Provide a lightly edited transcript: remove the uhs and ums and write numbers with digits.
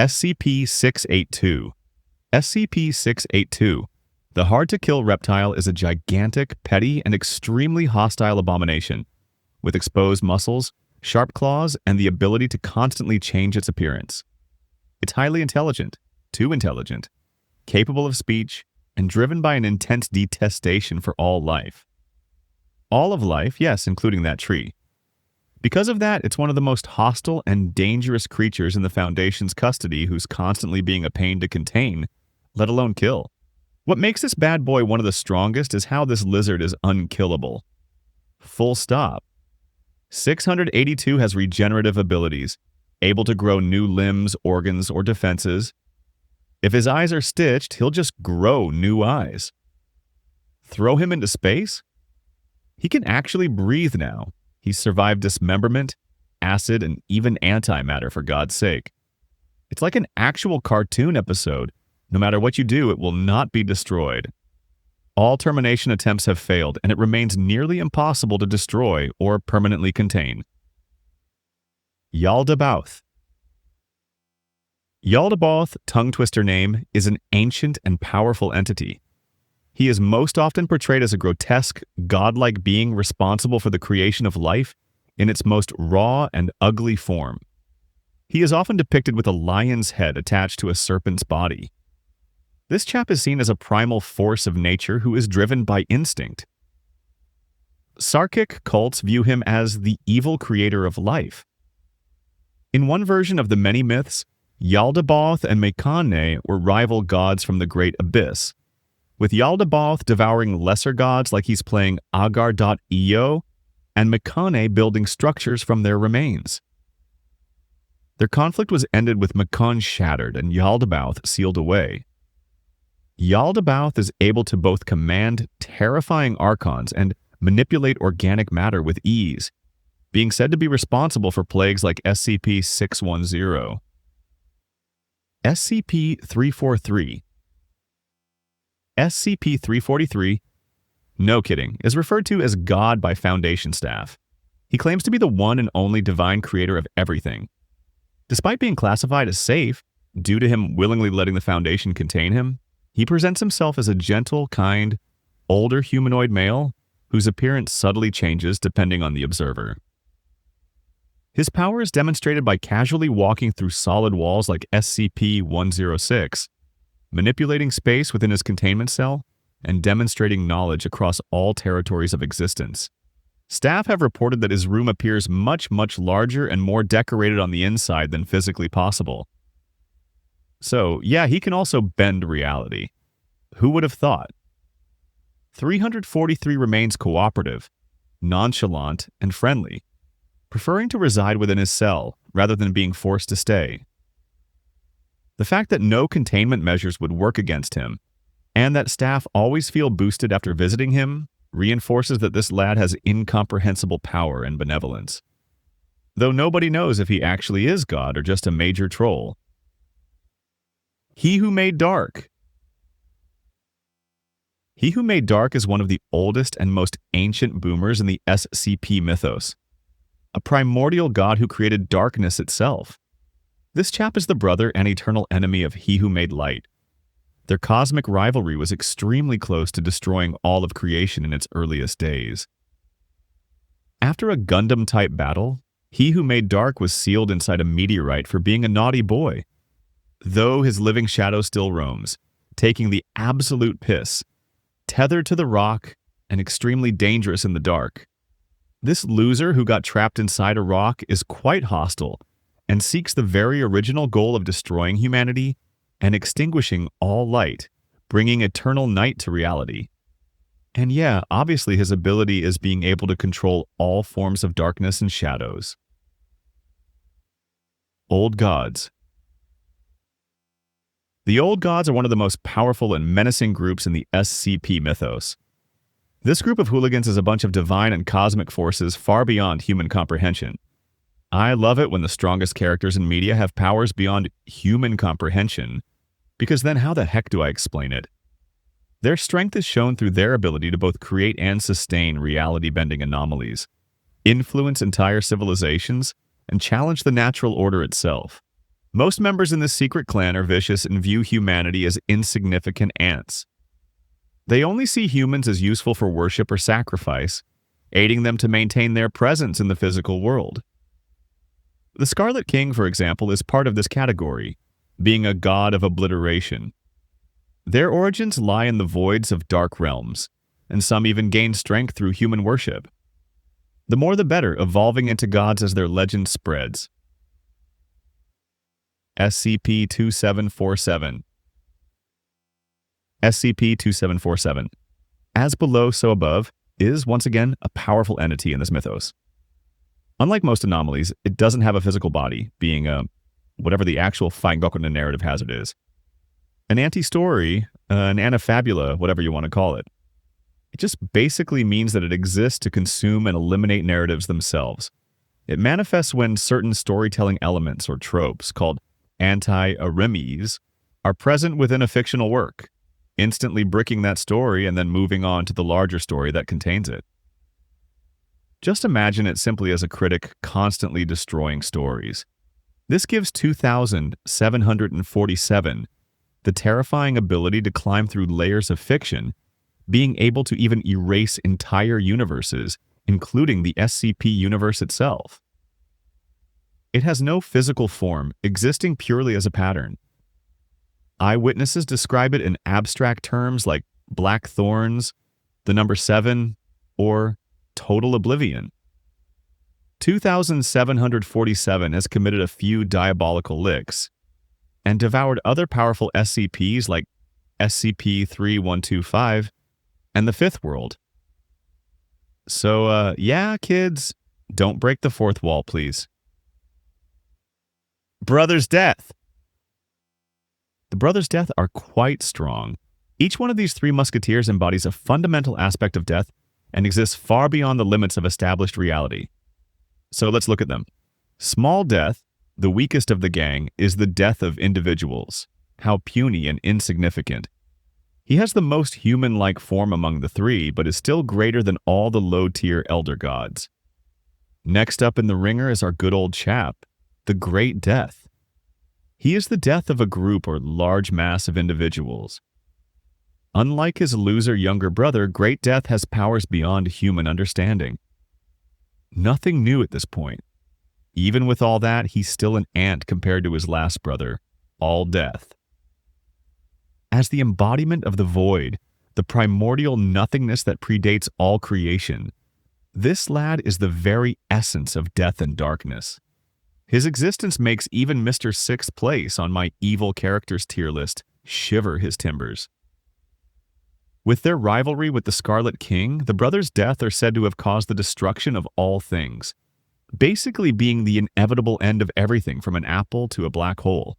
SCP-682. SCP-682. The hard-to-kill reptile is a gigantic, petty, and extremely hostile abomination, with exposed muscles, sharp claws, and the ability to constantly change its appearance. It's highly intelligent, too intelligent, capable of speech, and driven by an intense detestation for all life. All of life, yes, including that tree. Because of that, it's one of the most hostile and dangerous creatures in the Foundation's custody who's constantly being a pain to contain, let alone kill. What makes this bad boy one of the strongest is how this lizard is unkillable. Full stop. 682 has regenerative abilities, able to grow new limbs, organs, or defenses. If his eyes are stitched, he'll just grow new eyes. Throw him into space? He can actually breathe now. He's survived dismemberment, acid, and even antimatter, for God's sake. It's like an actual cartoon episode. No matter what you do, it will not be destroyed. All termination attempts have failed, and it remains nearly impossible to destroy or permanently contain. Yaldabaoth. Yaldabaoth, tongue-twister name, is an ancient and powerful entity. He is most often portrayed as a grotesque, godlike being responsible for the creation of life in its most raw and ugly form. He is often depicted with a lion's head attached to a serpent's body. This chap is seen as a primal force of nature who is driven by instinct. Sarkic cults view him as the evil creator of life. In one version of the many myths, Yaldabaoth and Mekane were rival gods from the Great Abyss, with Yaldabaoth devouring lesser gods like he's playing Agar.io, and Mekane building structures from their remains. Their conflict was ended with Mekane shattered and Yaldabaoth sealed away. Yaldabaoth is able to both command terrifying archons and manipulate organic matter with ease, being said to be responsible for plagues like SCP-610. SCP-343. SCP-343, no kidding, is referred to as God by Foundation staff. He claims to be the one and only divine creator of everything. Despite being classified as safe, due to him willingly letting the Foundation contain him, he presents himself as a gentle, kind, older humanoid male whose appearance subtly changes depending on the observer. His power is demonstrated by casually walking through solid walls like SCP-106, manipulating space within his containment cell, and demonstrating knowledge across all territories of existence. Staff have reported that his room appears much, much larger and more decorated on the inside than physically possible. So, yeah, he can also bend reality. Who would have thought? 343 remains cooperative, nonchalant, and friendly, preferring to reside within his cell rather than being forced to stay. The fact that no containment measures would work against him, and that staff always feel boosted after visiting him, reinforces that this lad has incomprehensible power and benevolence. Though nobody knows if he actually is God or just a major troll. He Who Made Dark. He Who Made Dark is one of the oldest and most ancient boomers in the SCP mythos, a primordial god who created darkness itself. This chap is the brother and eternal enemy of He Who Made Light. Their cosmic rivalry was extremely close to destroying all of creation in its earliest days. After a Gundam-type battle, He Who Made Dark was sealed inside a meteorite for being a naughty boy. Though his living shadow still roams, taking the absolute piss, tethered to the rock and extremely dangerous in the dark. This loser who got trapped inside a rock is quite hostile and seeks the very original goal of destroying humanity and extinguishing all light, bringing eternal night to reality. And yeah, obviously his ability is being able to control all forms of darkness and shadows. Old Gods. The Old Gods are one of the most powerful and menacing groups in the SCP mythos. This group of hooligans is a bunch of divine and cosmic forces far beyond human comprehension. I love it when the strongest characters in media have powers beyond human comprehension, because then how the heck do I explain it? Their strength is shown through their ability to both create and sustain reality-bending anomalies, influence entire civilizations, and challenge the natural order itself. Most members in this secret clan are vicious and view humanity as insignificant ants. They only see humans as useful for worship or sacrifice, aiding them to maintain their presence in the physical world. The Scarlet King, for example, is part of this category, being a god of obliteration. Their origins lie in the voids of dark realms, and some even gain strength through human worship. The more the better, evolving into gods as their legend spreads. SCP-2747 SCP-2747, as below so above, is once again a powerful entity in this mythos. Unlike most anomalies, it doesn't have a physical body, being whatever the actual Feingoku narrative hazard is. An anti-story, an anafabula, whatever you want to call it. It just basically means that it exists to consume and eliminate narratives themselves. It manifests when certain storytelling elements or tropes, called anti-arimes, are present within a fictional work, instantly bricking that story and then moving on to the larger story that contains it. Just imagine it simply as a critic constantly destroying stories. This gives 2747 the terrifying ability to climb through layers of fiction, being able to even erase entire universes, including the SCP Universe itself. It has no physical form, existing purely as a pattern. Eyewitnesses describe it in abstract terms like black thorns, the number 7, or total oblivion. 2747 has committed a few diabolical licks and devoured other powerful SCPs like SCP-3125 and the Fifth World. So, yeah, kids, don't break the fourth wall, please. Brother's Death. The Brothers' Death are quite strong. Each one of these three musketeers embodies a fundamental aspect of death and exists far beyond the limits of established reality. So let's look at them. Small Death, the weakest of the gang, is the death of individuals. How puny and insignificant. He has the most human-like form among the three, but is still greater than all the low-tier elder gods. Next up in the ringer is our good old chap, the Great Death. He is the death of a group or large mass of individuals. Unlike his loser younger brother, Great Death has powers beyond human understanding. Nothing new at this point. Even with all that, he's still an ant compared to his last brother, All Death. As the embodiment of the void, the primordial nothingness that predates all creation, this lad is the very essence of death and darkness. His existence makes even Mr. Sixth Place on my evil characters tier list shiver his timbers. With their rivalry with the Scarlet King, the Brothers' Death are said to have caused the destruction of all things, basically being the inevitable end of everything from an apple to a black hole.